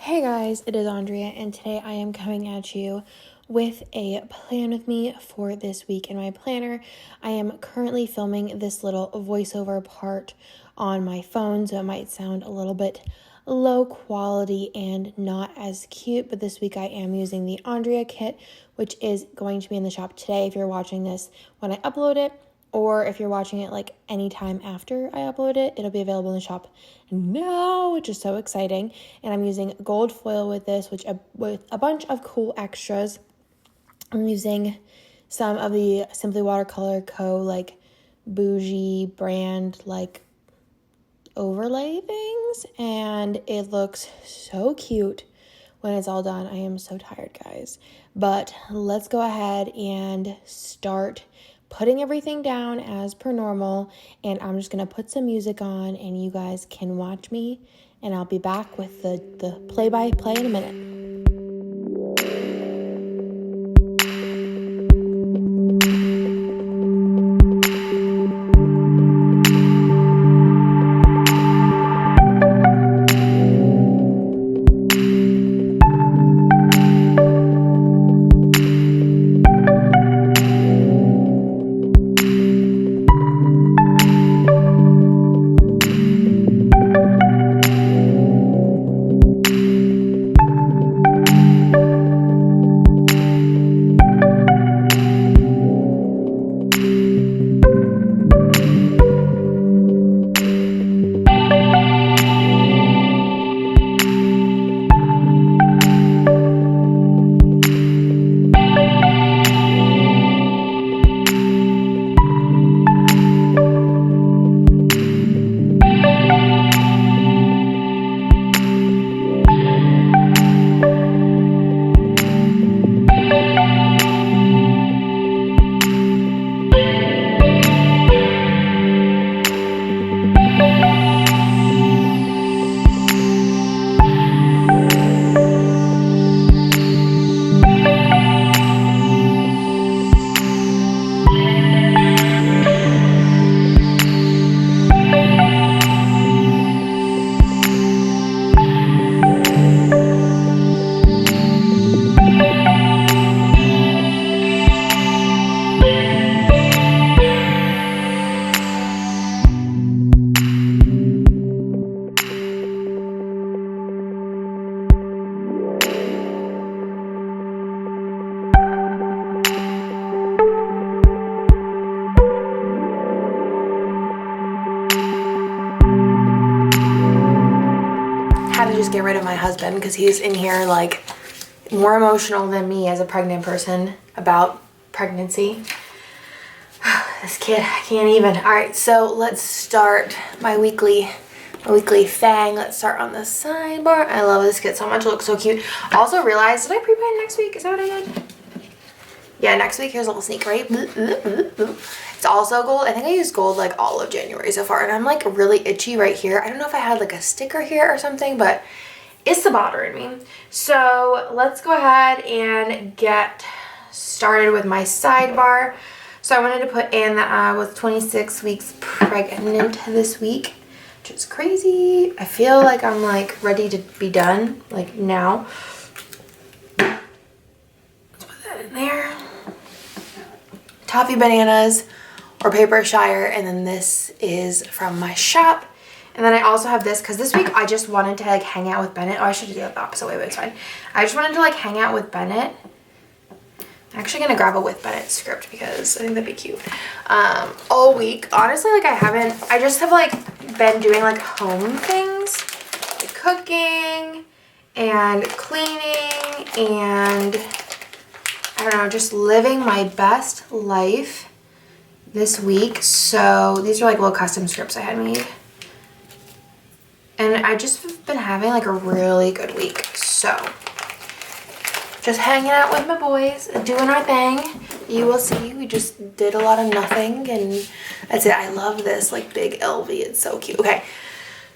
Hey guys, it is Andrea, and today I am coming at you with a plan with me for this week. In my planner, I am currently filming this little voiceover part on my phone, so it might sound a little bit low quality and not as cute, but this week I am using the Andrea kit, which is going to be in the shop today if you're watching this when I upload it. Or if you're watching it like anytime after I upload it, it'll be available in the shop now, which is so exciting. And I'm using gold foil with this, with a bunch of cool extras. I'm using some of the Simply Watercolor Co. like bougie brand like overlay things, and it looks so cute when it's all done. I am so tired, guys. But let's go ahead and start putting everything down as per normal, and I'm just gonna put some music on and you guys can watch me, and I'll be back with the play-by-play in a minute. To just get rid of my husband because he's in here like more emotional than me as a pregnant person about pregnancy. This kid, I can't even. All right, so let's start my weekly thing. Let's start on the sidebar. I love this kit so much. It looks so cute. Also realized, did I pre-plan next week? Is that what I did? Yeah, next week. Here's a little sneak, right? It's also gold. I think I used gold like all of January so far, and I'm like really itchy right here. I don't know if I had like a sticker here or something, but it's bothering me. So let's go ahead and get started with my sidebar. So I wanted to put in that I was 26 weeks pregnant this week, which is crazy. I feel like I'm like ready to be done like now. Let's put that in there. Toffee bananas or paper shire, and then this is from my shop. And then I also have this because this week I just wanted to like hang out with Bennett. Oh, I should do it the opposite way, but it's fine. I just wanted to like hang out with Bennett. I'm actually gonna grab a with Bennett script because I think that'd be cute. All week, honestly, like I just have like been doing like home things, like cooking and cleaning and I don't know, just living my best life this week. So these are like little custom scripts I had made. And I just have been having like a really good week. So just hanging out with my boys, doing our thing. You will see we just did a lot of nothing and that's it. I love this like big LV. It's so cute. Okay.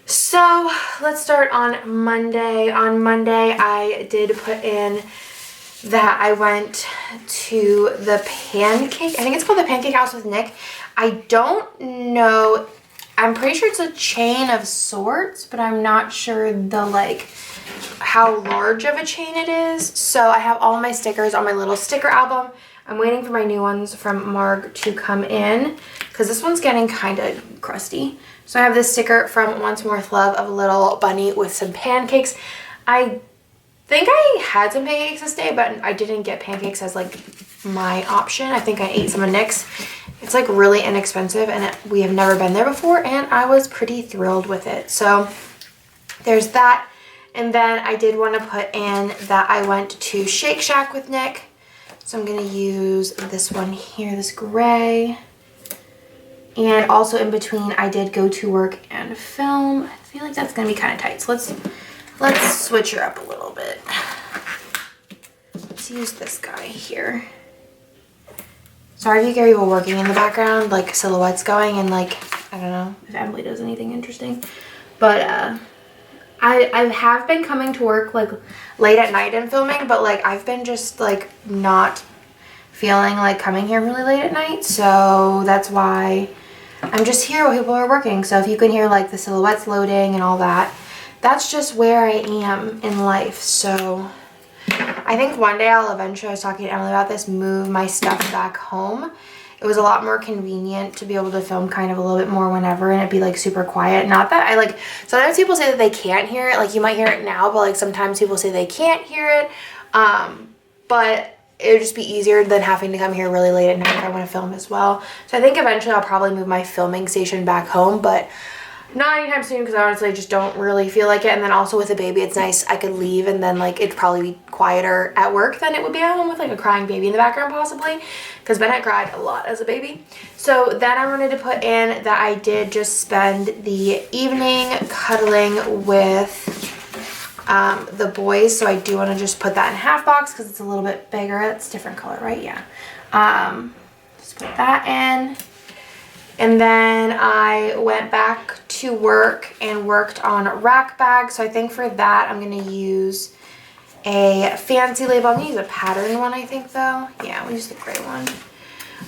So let's start on Monday. On Monday, I did put in that I went to the pancake, I think it's called the Pancake House with Nick. I don't know, I'm pretty sure it's a chain of sorts, but I'm not sure the like how large of a chain it is. So I have all my stickers on my little sticker album. I'm waiting for my new ones from Marg to come in because this one's getting kind of crusty. So I have this sticker from Once More with Love of a little bunny with some pancakes. I think I had some pancakes this day, but I didn't get pancakes as like my option. I think I ate some of Nick's. It's like really inexpensive and we have never been there before and I was pretty thrilled with it. So there's that. And then I did want to put in that I went to Shake Shack with Nick. So I'm going to use this one here, this gray. And also in between, I did go to work and film. I feel like that's going to be kind of tight. So let's switch her up a little bit. Let's use this guy here. Sorry if you hear people working in the background, like silhouettes going, and like, I don't know if Emily does anything interesting. But I have been coming to work like late at night and filming, but like I've been just like not feeling like coming here really late at night. So that's why I'm just here while people are working. So if you can hear like the silhouettes loading and all that, that's just where I am in life. So I think one day I'll eventually, I was talking to Emily about this, move my stuff back home. It was a lot more convenient to be able to film kind of a little bit more whenever and it'd be like super quiet. Not that I like, sometimes people say that they can't hear it. Like you might hear it now, but like sometimes people say they can't hear it. But it would just be easier than having to come here really late at night if I want to film as well. So I think eventually I'll probably move my filming station back home, but not anytime soon because I honestly just don't really feel like it. And then also with a baby, it's nice I could leave and then like it'd probably be quieter at work than it would be at home with like a crying baby in the background possibly, because Bennett cried a lot as a baby. So then I wanted to put in that I did just spend the evening cuddling with the boys. So I do want to just put that in half box because it's a little bit bigger. It's a different color, right? Yeah. Just put that in. And then I went back to work and worked on rack bags. So I think for that, I'm going to use a fancy label. I'm going to use a pattern one, I think, though. Yeah, we'll use the gray one.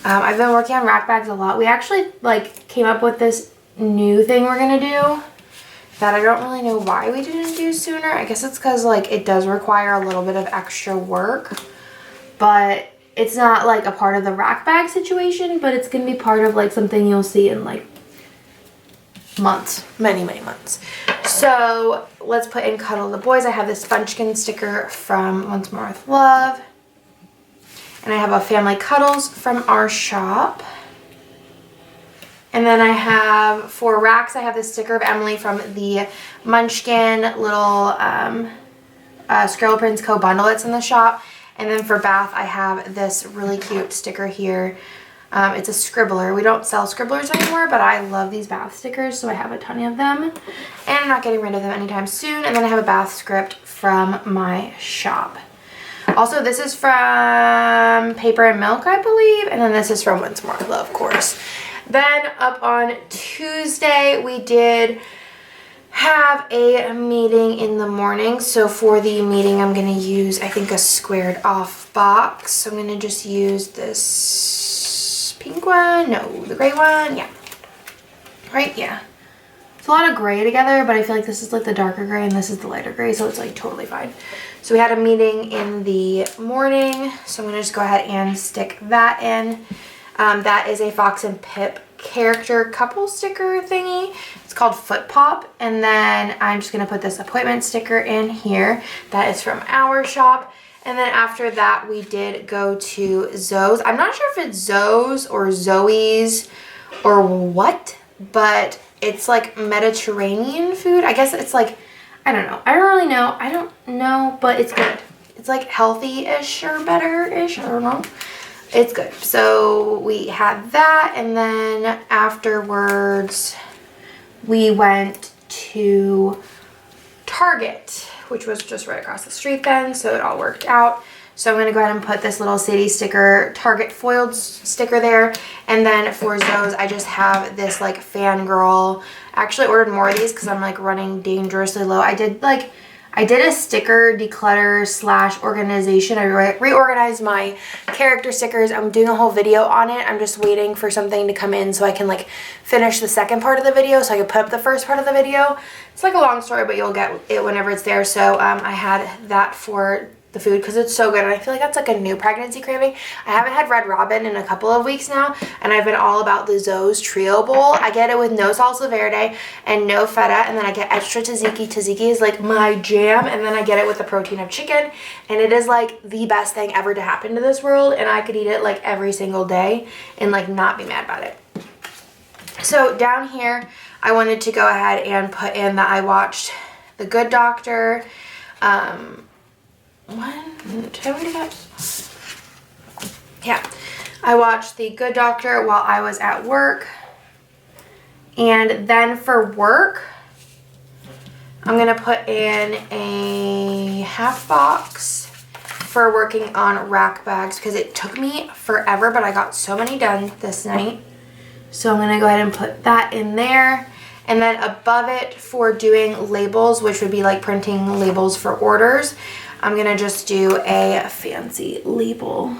I've been working on rack bags a lot. We actually, like, came up with this new thing we're going to do that I don't really know why we didn't do sooner. I guess it's because, like, it does require a little bit of extra work. But it's not like a part of the rack bag situation, but it's going to be part of like something you'll see in like months, many months. So let's put in Cuddle the Boys. I have this Bunchkin sticker from Once More with Love. And I have a Family Cuddles from our shop. And then I have, for racks, I have this sticker of Emily from the Munchkin little Scribble Prince Co. bundle that's in the shop. And then for bath, I have this really cute sticker here. It's a scribbler. We don't sell scribblers anymore, but I love these bath stickers, so I have a ton of them. And I'm not getting rid of them anytime soon. And then I have a bath script from my shop. Also, this is from Paper and Milk, I believe. And then this is from Once More with Love, of course. Then up on Tuesday, we did have a meeting in the morning. So for the meeting, I'm going to use, I think, a squared off box. So I'm going to just use this pink one. No, the gray one. Yeah. Right? Yeah. It's a lot of gray together, but I feel like this is like the darker gray and this is the lighter gray. So it's like totally fine. So we had a meeting in the morning. So I'm going to just go ahead and stick that in. That is a Fox and Pip character couple sticker thingy. It's called Foot Pop. And then I'm just going to put this appointment sticker in here. That is from our shop. And then after that, we did go to Zoe's. I'm not sure if it's Zoe's or Zoe's or what, but it's like Mediterranean food. I guess it's like, I don't know. I don't really know. I don't know, but it's good. It's like healthy-ish or better-ish. I don't know. It's good. So we had that, and then afterwards we went to Target, which was just right across the street then, so it all worked out. So I'm going to go ahead and put this little city sticker, Target foiled sticker there. And then for Zoe's, I just have this like fangirl. I actually ordered more of these because I'm like running dangerously low. I I did a sticker declutter / organization. I reorganized my character stickers. I'm doing a whole video on it. I'm just waiting for something to come in so I can like finish the second part of the video so I can put up the first part of the video. It's like a long story, but you'll get it whenever it's there. So I had that for the food because it's so good, and I feel like that's like a new pregnancy craving. I haven't had Red Robin in a couple of weeks now, and I've been all about the Zoe's Trio Bowl. I get it with no salsa verde and no feta, and then I get extra tzatziki. Tzatziki is like my jam, and then I get it with the protein of chicken, and it is like the best thing ever to happen to this world, and I could eat it like every single day and like not be mad about it. So down here, I wanted to go ahead and put in that I watched The Good Doctor. Did I already get? Yeah, I watched The Good Doctor while I was at work. And then for work, I'm gonna put in a half box for working on rack bags because it took me forever, but I got so many done this night. So I'm gonna go ahead and put that in there. And then above it for doing labels, which would be like printing labels for orders, I'm gonna just do a fancy label.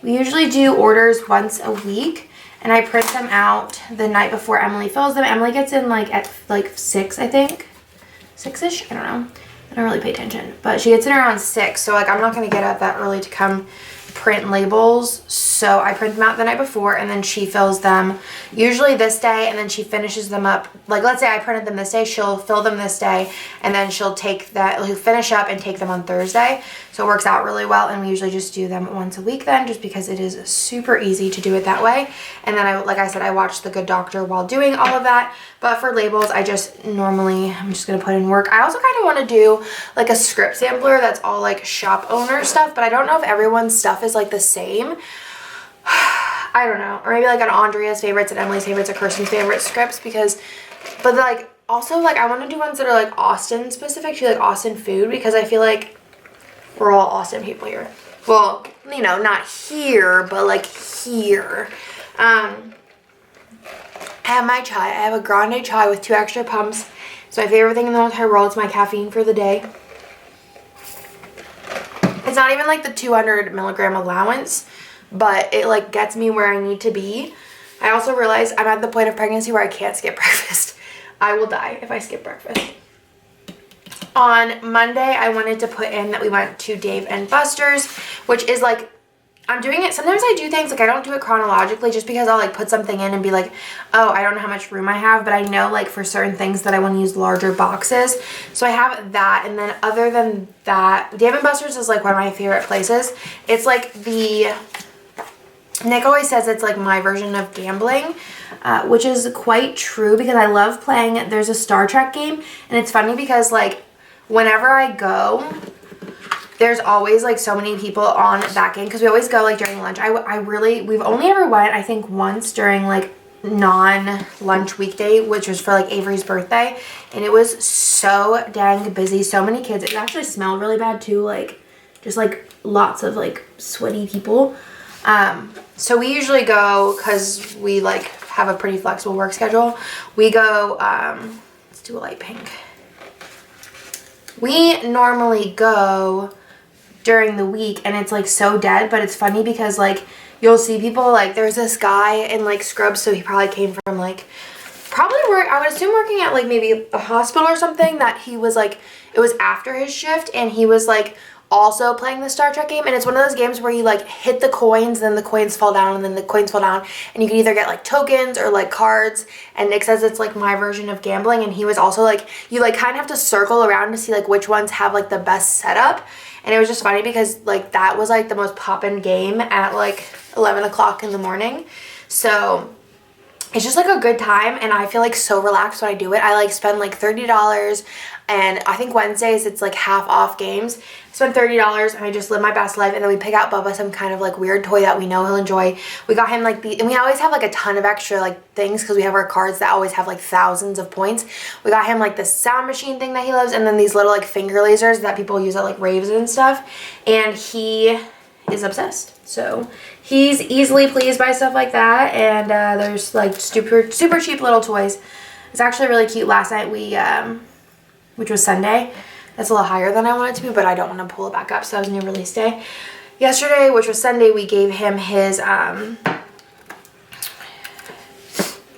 We usually do orders once a week, and I print them out the night before Emily fills them. Emily gets in like at like 6, I think. 6-ish? I don't know. I don't really pay attention. But she gets in around 6, so like I'm not gonna get up that early to come print labels. So I print them out the night before, and then she fills them usually this day, and then she finishes them up. Like let's say I printed them this day, she'll fill them this day, and then she'll take that, he'll finish up and take them on Thursday. So it works out really well, and we usually just do them once a week then, just because it is super easy to do it that way. And then like I said, I watched The Good Doctor while doing all of that. But for labels, I'm just gonna put in work. I also kind of want to do like a script sampler that's all like shop owner stuff, but I don't know if everyone's stuff is like the same. I don't know. Or maybe like an Andrea's favorites and Emily's favorites or Kirsten's favorite scripts, but like also like I want to do ones that are like Austin specific, like Austin food, because I feel like we're all Austin people here. Well, you know, not here, but like here. I have my chai. I have a grande chai with 2 extra pumps. It's my favorite thing in the entire world. It's my caffeine for the day. It's not even like the 200 milligram allowance, but it like gets me where I need to be. I also realize I'm at the point of pregnancy where I can't skip breakfast. I will die if I skip breakfast. On Monday, I wanted to put in that we went to Dave and Buster's, which is like, I'm doing it, sometimes I do things, like I don't do it chronologically just because I'll like put something in and be like, oh, I don't know how much room I have, but I know like for certain things that I want to use larger boxes. So I have that, and then other than that, Dave and Buster's is like one of my favorite places. It's like Nick always says it's like my version of gambling, which is quite true because I love playing. There's a Star Trek game, and it's funny because like whenever I go, there's always like so many people on that game because we always go like during lunch. We've only ever went I think once during like non-lunch weekday, which was for like Avery's birthday, and it was so dang busy, so many kids. It actually smelled really bad too, like just like lots of like sweaty people. So we usually go because we like have a pretty flexible work schedule. We go, let's do a light pink. We normally go during the week, and it's like so dead, but it's funny because like you'll see people, like there's this guy in like scrubs, so he probably came from like I would assume working at like maybe a hospital or something, that he was like, it was after his shift, and he was like also playing the Star Trek game. And it's one of those games where you like hit the coins, then the coins fall down, and then the coins fall down, and you can either get like tokens or like cards. And Nick says it's like my version of gambling, and he was also like, you like kind of have to circle around to see like which ones have like the best setup. And it was just funny because like that was like the most poppin' game at like 11 o'clock in the morning. So it's just like a good time, and I feel like so relaxed when I do it. I like spend like $30, and I think Wednesdays it's like half off games. I spend $30 and I just live my best life, and then we pick out Bubba some kind of like weird toy that we know he'll enjoy. We got him like and we always have like a ton of extra like things because we have our cards that always have like thousands of points. We got him like the sound machine thing that he loves, and then these little like finger lasers that people use at like raves and stuff, and he is obsessed. So he's easily pleased by stuff like that, and there's like super cheap little toys. It's actually really cute. Last night we which was Sunday. That's a little higher than I want it to be, but I don't want to pull it back up, so that was new release day. Yesterday, which was Sunday, we gave him his,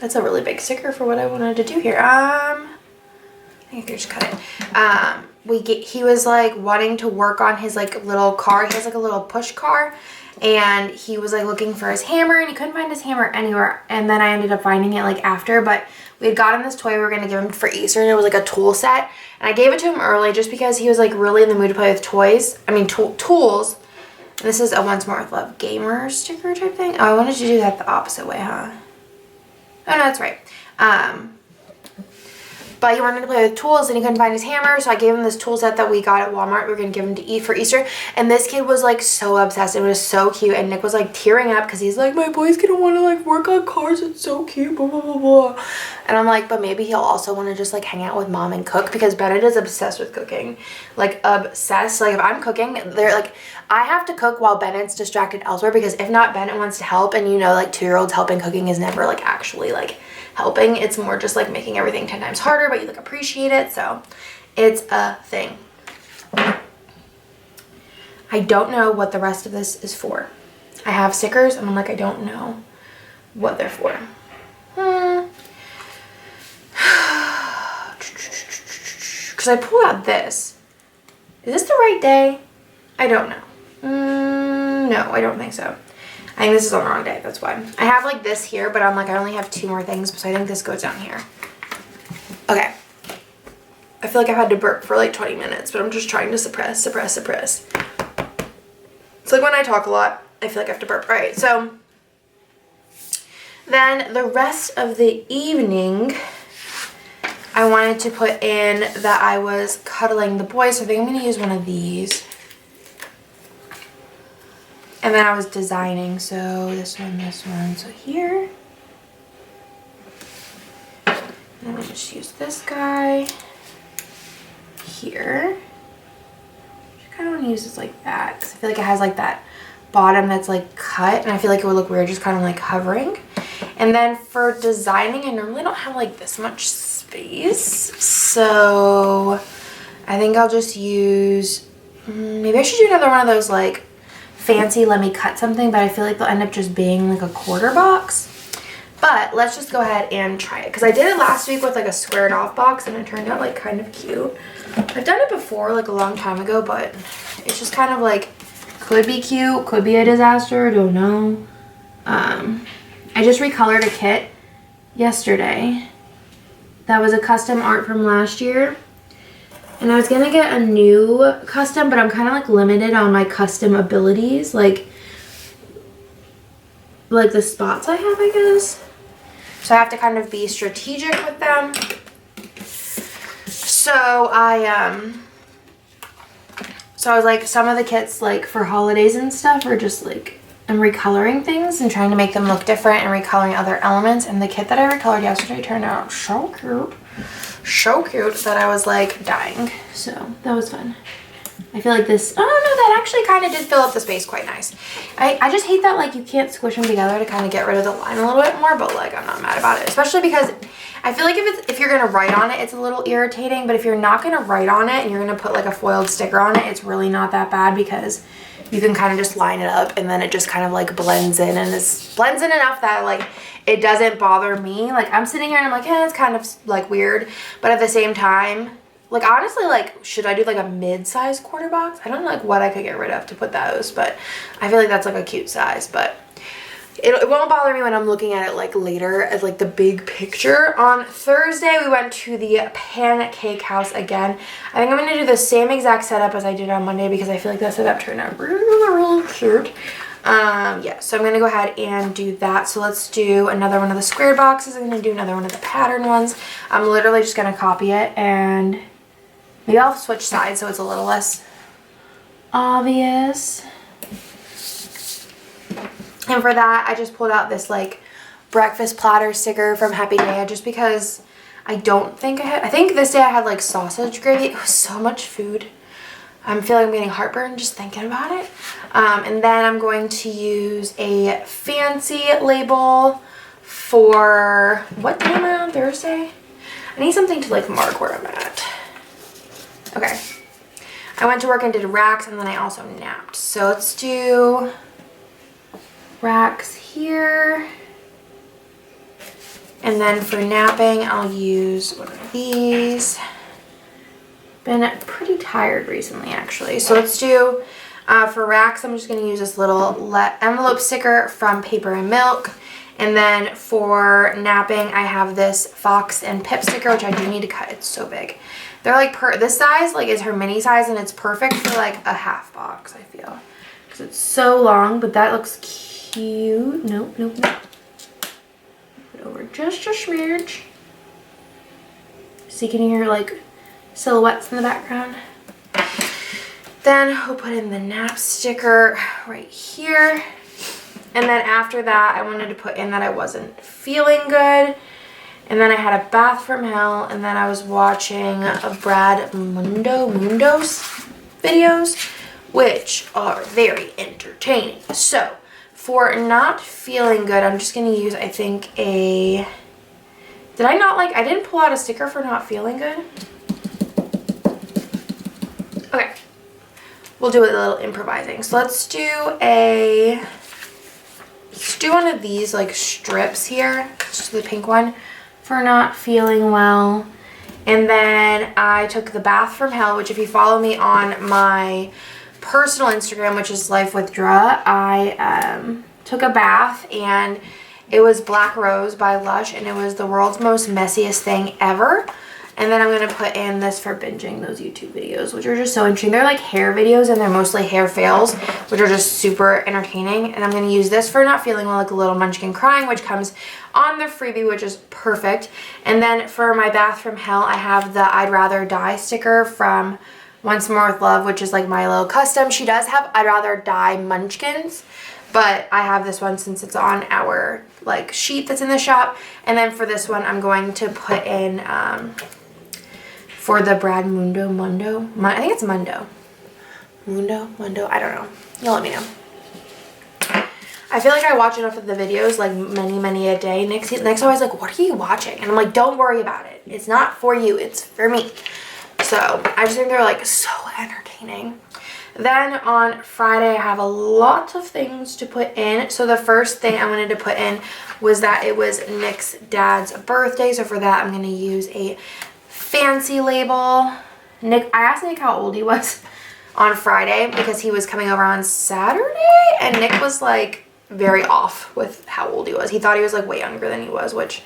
that's a really big sticker for what I wanted to do here. I think I could just cut it. He was like wanting to work on his like little car. He has like a little push car, and he was like looking for his hammer, and he couldn't find his hammer anywhere. And then I ended up finding it like after, but we had got him this toy we were going to give him for Easter, and it was like a tool set. And I gave it to him early just because he was like really in the mood to play with toys. I mean, tools. And this is a Once More with Love gamer sticker type thing. Oh, I wanted to do that the opposite way, huh? Oh, no, that's right. But he wanted to play with tools and he couldn't find his hammer, so I gave him this tool set that we got at Walmart. We were going to give him to eat for Easter, and this kid was like so obsessed. It was so cute, and Nick was like tearing up because he's like, my boy's going to want to like work on cars. It's so cute, blah, blah, blah, blah. And I'm like, but maybe he'll also want to just like hang out with mom and cook, because Bennett is obsessed with cooking. Like obsessed. Like if I'm cooking, they're like, I have to cook while Bennett's distracted elsewhere, because if not, Bennett wants to help, and you know, like 2-year-olds helping cooking is never like actually like helping. It's more just like making everything 10 times harder, but you like appreciate it. So it's a thing. I don't know what the rest of this is for. I have stickers and I'm like, I don't know what they're for. Because I pulled out this. Is this the right day? I don't know. No, I don't think so. I think this is on the wrong day, that's why. I have like this here, but I'm like, I only have 2 more things, so I think this goes down here. Okay. I feel like I've had to burp for like 20 minutes, but I'm just trying to suppress. It's like when I talk a lot, I feel like I have to burp. All right, so then the rest of the evening, I wanted to put in that I was cuddling the boys, so I think I'm gonna use one of these. And then I was designing, so this one, so here. And I'm gonna just use this guy here. I kind of want to use this like that, because I feel like it has like that bottom that's like cut, and I feel like it would look weird just kind of like hovering. And then for designing, I normally don't have like this much space, so I think I'll just use, maybe I should do another one of those like fancy let me cut something, but I feel like they'll end up just being like a quarter box. But let's just go ahead and try it, because I did it last week with like a squared off box, and it turned out like kind of cute. I've done it before like a long time ago, but it's just kind of like, could be cute, could be a disaster, don't know. I just recolored a kit yesterday that was a custom art from last year. And I was gonna get a new custom, but I'm kind of like limited on my custom abilities, like the spots I have, I guess. So I have to kind of be strategic with them. So I was like, some of the kits like for holidays and stuff are just like, I'm recoloring things and trying to make them look different and recoloring other elements. And the kit that I recolored yesterday turned out so cute. So cute that I was like dying. So that was fun. I feel like this, oh no, that actually kind of did fill up the space quite nice. I just hate that like you can't squish them together to kind of get rid of the line a little bit more, but like I'm not mad about it, especially because I feel like if you're gonna write on it, it's a little irritating, but if you're not gonna write on it and you're gonna put like a foiled sticker on it, it's really not that bad, because you can kind of just line it up and then it just kind of like blends in, and it blends in enough that like it doesn't bother me. Like I'm sitting here and I'm like, it's kind of like weird, but at the same time, like honestly, like should I do like a mid-size quarter box? I don't know like what I could get rid of to put those, but I feel like that's like a cute size. But it won't bother me when I'm looking at it like later as like the big picture. On Thursday we went to the pancake house again. I think I'm gonna do the same exact setup as I did on Monday, because I feel like that setup turned out really cute. Yeah, so I'm gonna go ahead and do that. So let's do another one of the squared boxes. I'm gonna do another one of the pattern ones. I'm literally just gonna copy it, and maybe I'll switch sides so it's a little less obvious. And for that, I just pulled out this like breakfast platter sticker from Happy Day, just because I don't think I think this day I had like sausage gravy. It was so much food. I'm feeling I'm getting heartburn just thinking about it. And then I'm going to use a fancy label for, what day am I on Thursday? I need something to like mark where I'm at. Okay. I went to work and did racks, and then I also napped. So let's do racks here. And then for napping, I'll use one of these. Been pretty tired recently, actually. So let's do, for racks, I'm just going to use this little envelope sticker from Paper and Milk. And then for napping, I have this Fox and Pip sticker, which I do need to cut. It's so big. They're like, this size like is her mini size, and it's perfect for like a half box, I feel. Because it's so long, but that looks cute. Nope. Put it over just a smidge. So you can hear like silhouettes in the background. Then we'll put in the nap sticker right here. And then after that, I wanted to put in that I wasn't feeling good. And then I had a bath from hell, and then I was watching a Brad Mundo's videos, which are very entertaining. So for not feeling good, I'm just going to use, I think, I didn't pull out a sticker for not feeling good. Okay. We'll do a little improvising. So let's do one of these like strips here, just the pink one, for not feeling well. And then I took the bath from hell, which if you follow me on my personal Instagram, which is Life with Dra, I took a bath, and it was Black Rose by Lush, and it was the world's most messiest thing ever. And then I'm going to put in this for binging those YouTube videos, which are just so interesting. They're like hair videos, and they're mostly hair fails, which are just super entertaining. And I'm going to use this for not feeling well, like a little munchkin crying, which comes on the freebie, which is perfect. And then for my bath from hell, I have the I'd Rather Die sticker from Once More With Love, which is like my little custom. She does have I'd Rather Die munchkins, but I have this one since it's on our like sheet that's in the shop. And then for this one, I'm going to put in for the Brad Mundo, I think it's Mundo, I don't know. You'll let me know. I feel like I watch enough of the videos, like many a day. Nick's always like, what are you watching? And I'm like, don't worry about it. It's not for you, it's for me. So I just think they're like so entertaining. Then on Friday, I have a lot of things to put in. So the first thing I wanted to put in was that it was Nick's dad's birthday. So for that, I'm going to use a fancy label. I asked Nick how old he was on Friday because he was coming over on Saturday, and Nick was like very off with how old he was. He thought he was like way younger than he was, which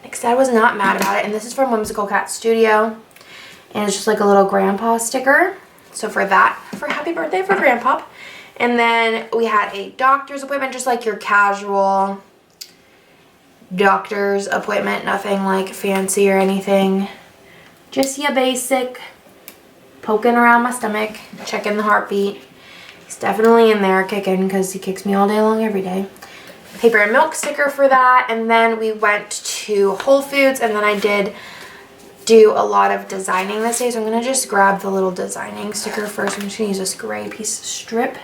Nick's dad was not mad about it. And this is from Whimsical Cat Studio, and it's just like a little grandpa sticker. So for that, for happy birthday for grandpa. And then we had a doctor's appointment, just like your casual doctor's appointment, nothing like fancy or anything. Just your basic poking around my stomach, checking the heartbeat. He's definitely in there kicking because he kicks me all day long every day. Paper and Milk sticker for that. And then we went to Whole Foods, and then I did do a lot of designing this day. So I'm going to just grab the little designing sticker first. I'm just going to use this gray piece of strip.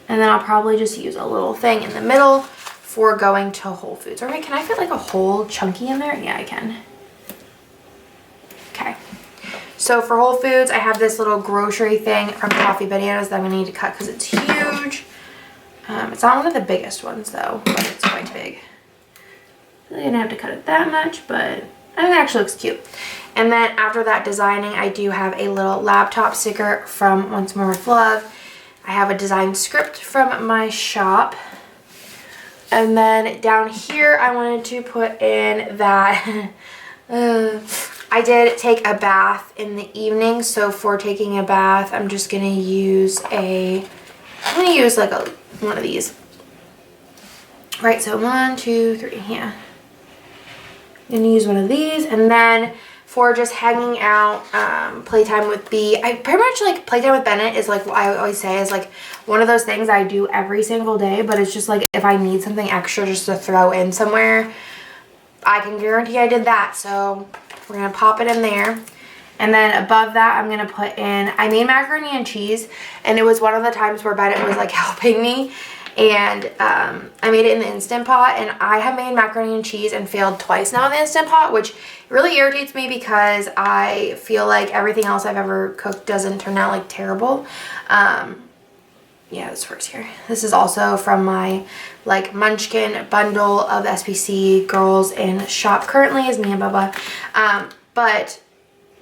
And then I'll probably just use a little thing in the middle for going to Whole Foods. Or wait, can I fit like a whole chunky in there? Yeah, I can. Okay, so for Whole Foods, I have this little grocery thing from Coffee Bananas that I'm going to need to cut because it's huge. It's not one of the biggest ones though, but it's quite big. I didn't have to cut it that much, but I think it actually looks cute. And then after that designing, I do have a little laptop sticker from Once More With Love. I have a design script from my shop. And then down here, I wanted to put in that I did take a bath in the evening, so for taking a bath, I'm just going to use like one of these. Right, so 1, 2, 3, yeah. I'm going to use one of these, and then for just hanging out, playtime with B, I pretty much like playtime with Bennett is like what I always say is like one of those things I do every single day, but it's just like if I need something extra just to throw in somewhere, I can guarantee I did that, so we're going to pop it in there. And then above that, I'm going to put in, I made macaroni and cheese, and it was one of the times where Bennett was like helping me, and I made it in the Instant Pot, and I have made macaroni and cheese and failed twice now in the Instant Pot, which really irritates me because I feel like everything else I've ever cooked doesn't turn out like terrible. Yeah, this works here. This is also from my like munchkin bundle of SPC girls in shop currently is me and Bubba. But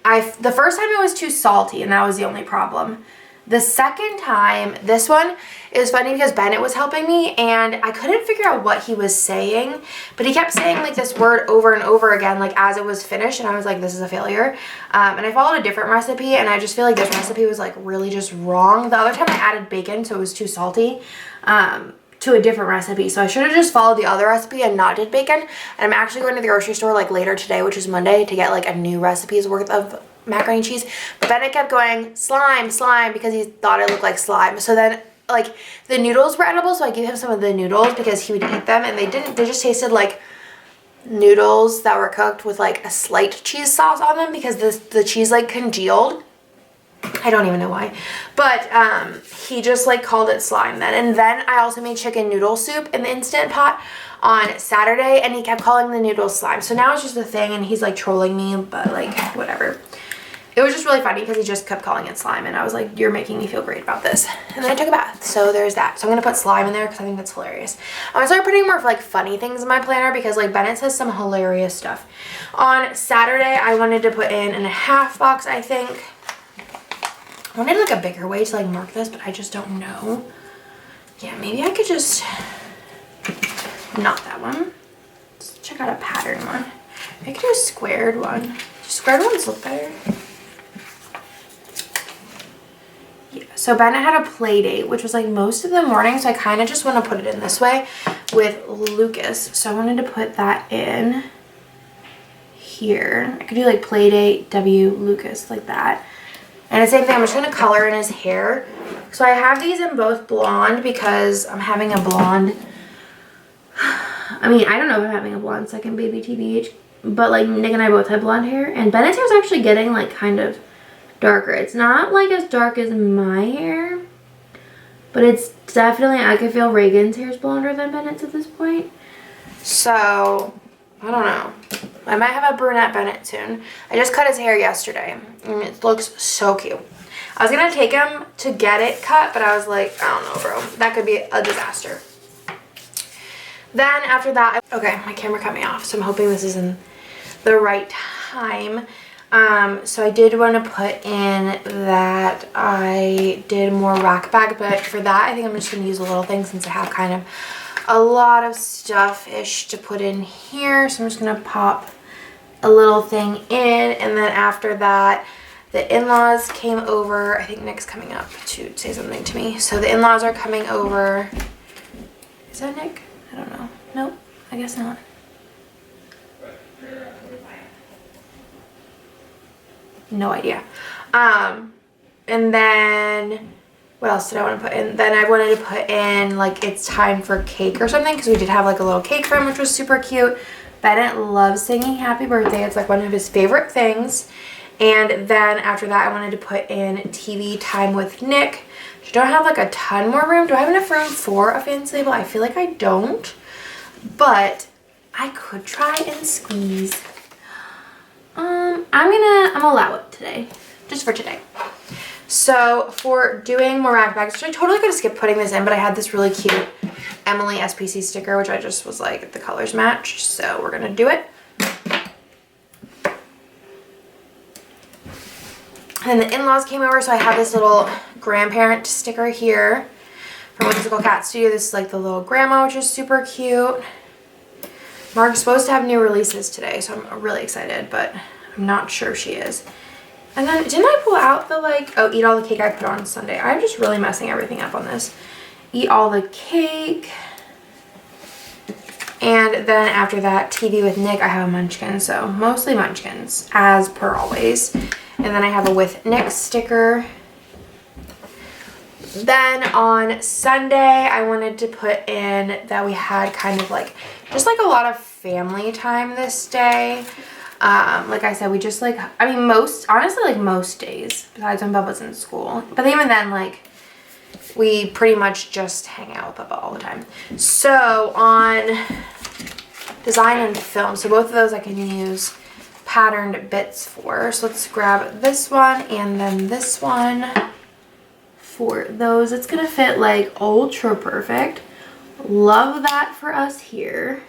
the first time it was too salty, and that was the only problem. The second time, this one is funny because Bennett was helping me and I couldn't figure out what he was saying, but he kept saying like this word over and over again, like as it was finished, and I was like, this is a failure. And I followed a different recipe, and I just feel like this recipe was like really just wrong. The other time I added bacon, so it was too salty, to a different recipe. So I should have just followed the other recipe and not did bacon. And I'm actually going to the grocery store like later today, which is Monday, to get like a new recipe's worth of macaroni and cheese. But Bennett kept going slime, slime, because he thought it looked like slime. So then like the noodles were edible, so I gave him some of the noodles because he would eat them, and they just tasted like noodles that were cooked with like a slight cheese sauce on them because the cheese like congealed. I don't even know why, but he just like called it slime then. And then I also made chicken noodle soup in the Instant Pot on Saturday, and he kept calling the noodles slime. So now it's just a thing, and he's like trolling me, but like whatever. It was just really funny because he just kept calling it slime, and I was like, you're making me feel great about this. And then I took a bath, so there's that. So I'm gonna put slime in there because I think that's hilarious. I'm gonna start putting more of like funny things in my planner because like Bennett says some hilarious stuff. On Saturday, I wanted to put in a half box, I think. I wanted like a bigger way to like mark this, but I just don't know. Yeah, maybe I could just, not that one. Let's check out a pattern one. Maybe I could do a squared one. Do squared ones look better? Yeah, so Bennett had a play date, which was like most of the morning, so I kind of just want to put it in this way with Lucas. So I wanted to put that in here. I could do like play date W Lucas like that. And the same thing, I'm just going to color in his hair. So I have these in both blonde because I'm having a blonde. I mean, I don't know if I'm having a blonde second baby TBH, but like Nick and I both have blonde hair, and Bennett's hair is actually getting like kind of darker. It's not like as dark as my hair, but it's definitely, I can feel Reagan's hair is blonder than Bennett's at this point. So I don't know. I might have a brunette Bennett soon. I just cut his hair yesterday, and it looks so cute. I was gonna take him to get it cut, but I was like, I don't know, bro. That could be a disaster. Then after that, okay, my camera cut me off, so I'm hoping this is in the right time. So I did want to put in that I did more rack bag, but for that, I think I'm just gonna use a little thing since I have kind of a lot of stuff-ish to put in here. So I'm just gonna pop a little thing in, and then after that, the in-laws came over. I think Nick's coming up to say something to me. So the in-laws are coming over. Is that Nick? I don't know. Nope, I guess not. No idea. And then what else did I want to put in? Then I wanted to put in like it's time for cake or something, because we did have like a little cake for him, which was super cute. Bennett loves singing happy birthday. It's like one of his favorite things. And then after that, I wanted to put in TV time with Nick. I don't have like a ton more room. Do I have enough room for a fancy label? I feel like I don't, but I could try and squeeze. I'm gonna allow it today, just for today. So for doing more rack bags, which I totally could have skipped putting this in, but I had this really cute Emily SPC sticker, which I just was like, the colors match, so we're gonna do it. And the in-laws came over, so I have this little grandparent sticker here from Whimsical Cat Studio. This is like the little grandma, which is super cute. Mark's supposed to have new releases today, so I'm really excited, but I'm not sure she is. And then, didn't I pull out the like, oh, eat all the cake I put on Sunday. I'm just really messing everything up on this. Eat all the cake. And then after that, TV with Nick, I have a munchkin, so mostly munchkins, as per always. And then I have a with Nick sticker. Then on Sunday, I wanted to put in that we had kind of like, just like a lot of family time this day. Like I said, we just like, I mean, honestly, like most days, besides when Bubba's in school. But even then, like, we pretty much just hang out with Bubba all the time. So on design and film, so both of those I can use patterned bits for. So let's grab this one and then this one for those. It's gonna fit like ultra perfect. Love that for us here.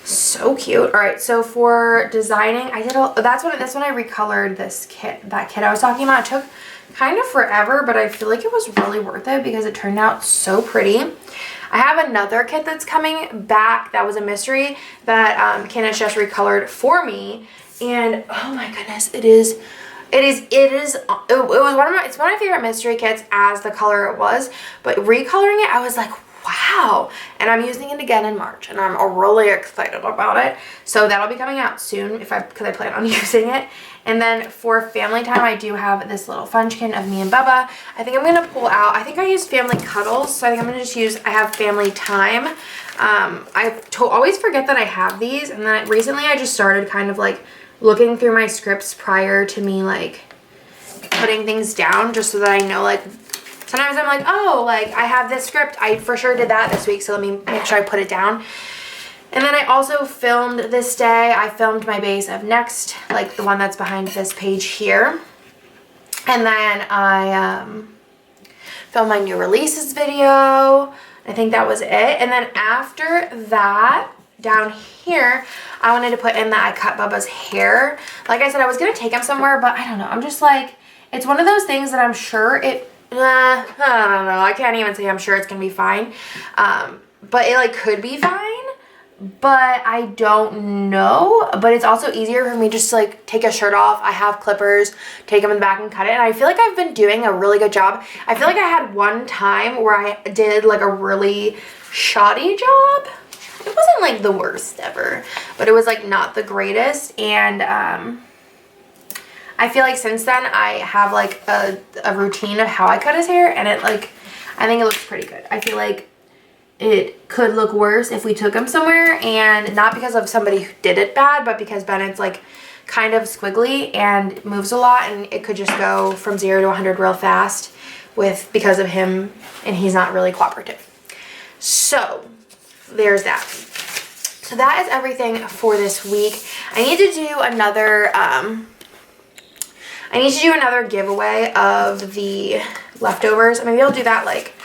So cute. All right, so for designing, I did that's when I recolored this kit, that kit I was talking about. It took kind of forever, but I feel like it was really worth it because it turned out so pretty. I have another kit that's coming back that was a mystery that Candace just recolored for me, and oh my goodness, it's one of my favorite mystery kits as the color it was, but recoloring it, I was like, wow. And I'm using it again in March, and I'm really excited about it. So that'll be coming out soon because I plan on using it. And then for family time, I do have this little funchkin of me and Bubba. I think I'm gonna pull out, I think I used family cuddles, so I think I'm gonna just use, I have family time. I always forget that I have these, and then recently I just started kind of like looking through my scripts prior to me like putting things down, just so that I know, like, sometimes I'm like, oh, like I have this script, I for sure did that this week, so let me make sure I put it down. And then I also filmed this day, I filmed my base of next, like the one that's behind this page here. And then I filmed my new releases video. I think that was it. And then after that, down here, I wanted to put in that I cut Bubba's hair. Like I said, I was gonna take him somewhere, but I don't know. I'm just like, it's one of those things that I'm sure it, I don't know. I can't even say I'm sure it's gonna be fine. But it like could be fine, but I don't know. But it's also easier for me just to like take a shirt off. I have clippers, take them in the back and cut it. And I feel like I've been doing a really good job. I feel like I had one time where I did like a really shoddy job. It wasn't like the worst ever, but it was like not the greatest. And I feel like since then I have like a routine of how I cut his hair, and it like, I think it looks pretty good. I feel like it could look worse if we took him somewhere, and not because of somebody who did it bad, but because Bennett's like kind of squiggly and moves a lot, and it could just go from 0 to 100 real fast because of him, and he's not really cooperative. So there's that. So that is everything for this week. I need to do another giveaway of the leftovers. Maybe I'll do that like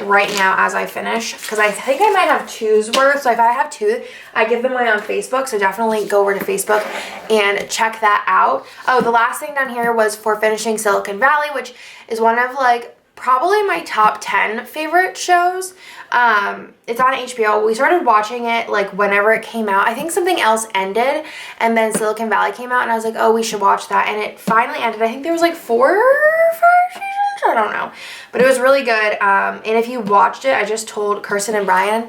right now as I finish, because I think I might have 2's worth. So if I have 2, I give them away on Facebook, so definitely go over to Facebook and check that out. Oh, the last thing down here was for finishing Silicon Valley, which is one of like probably my top 10 favorite shows. It's on HBO. We started watching it like whenever it came out. I think something else ended, and then Silicon Valley came out, and I was like, oh, we should watch that. And it finally ended. I think there was like 4 or 5 seasons. I don't know, but it was really good. And if you watched it, I just told Kirsten and Brian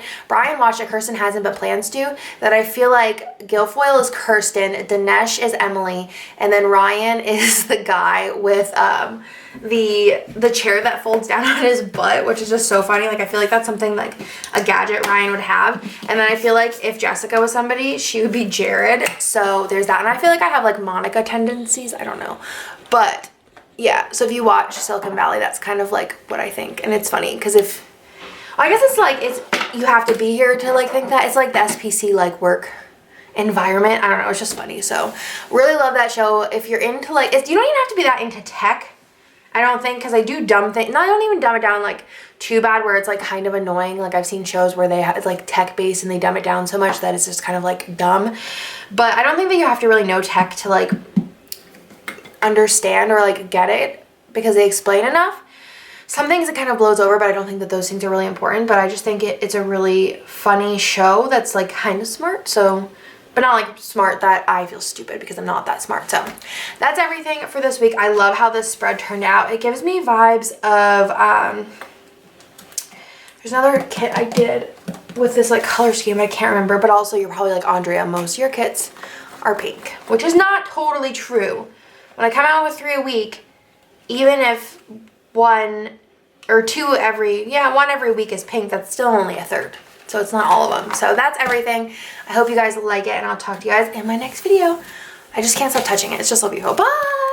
watched it, Kirsten hasn't but plans to, that I feel like Guilfoyle is Kirsten, Dinesh is Emily, and then Ryan is the guy with the chair that folds down on his butt, which is just so funny. Like I feel like that's something like a gadget Ryan would have. And then I feel like if Jessica was somebody, she would be Jared. So there's that. And I feel like I have like Monica tendencies, I don't know, but yeah, so if you watch Silicon Valley, that's kind of like what I think. And it's funny because I guess it's like, you have to be here to like think that. It's like the SPC like work environment. I don't know, it's just funny. So really love that show. If you're into like, you don't even have to be that into tech, I don't think, because I do dumb things. No, I don't even dumb it down like too bad where it's like kind of annoying. Like I've seen shows where it's like tech based and they dumb it down so much that it's just kind of like dumb. But I don't think that you have to really know tech to like understand or like get it, because they explain enough. Some things it kind of blows over, but I don't think that those things are really important. But I just think it's a really funny show that's like kind of smart. So, but not like smart that I feel stupid, because I'm not that smart. So that's everything for this week. I love how this spread turned out. It gives me vibes of there's another kit I did with this like color scheme I can't remember, but also you're probably like, Andrea, most of your kits are pink, which is not totally true. When I come out with 3 a week, even if 1 or 2 one every week is pink, that's still only a third. So it's not all of them. So that's everything. I hope you guys like it, and I'll talk to you guys in my next video. I just can't stop touching it. It's just so beautiful. Bye!